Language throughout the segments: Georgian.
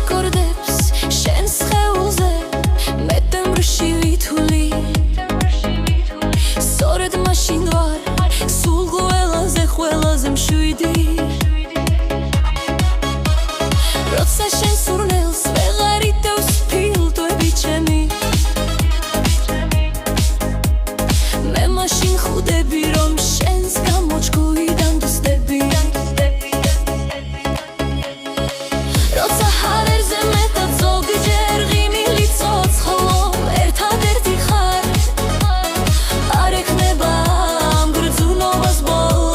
აკორდებს შენს სხეულზე მეტემბრში ვითვლი სწორედ მაშინ ვარ სულ ყველაზე მშვიდი როცა შენ სურნელს ვეღარ იტევს ფილტვები ჩემი მე მაშინ ხვდები რომ შენს გამო ჭკუიდან დუსტები როცა ჰარერზე მეტად ზოგჯერ ღიმილი ცოცხლო ერთადერთი ხარ არ ექნება ამ გრძნობას ბოლო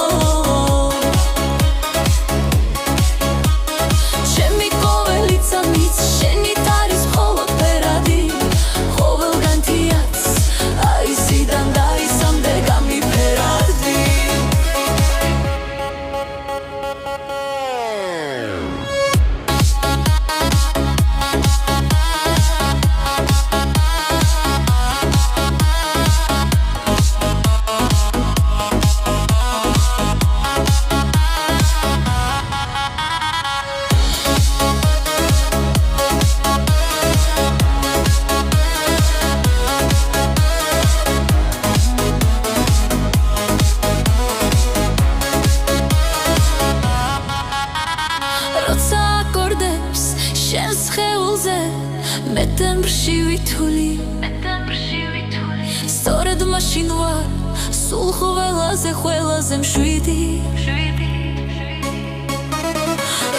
ჩემი ყოველიცა მის შენით არის მხოლოდ ფერადი ყოველგან თიაც აისიდან დაისამდე გამიფერადი როცა აკორდებს შენს სხეულზე მეტემბრში ვითვლი სწორედ მაშინ ვარ სულ ყველაზე მშვიდი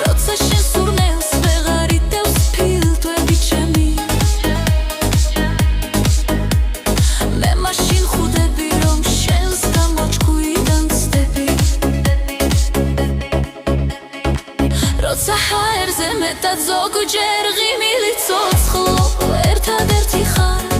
როცა შენ სურნელს ვეღარ იტევს ფილტვები ჩემი მე მაშინ ხვდები რომ შენს გამო ჭკუიდან დსდები როცა ჰაერზე მეტად ზოგჯერ ღიმილი ცოცხლო ერთადერთი ხარ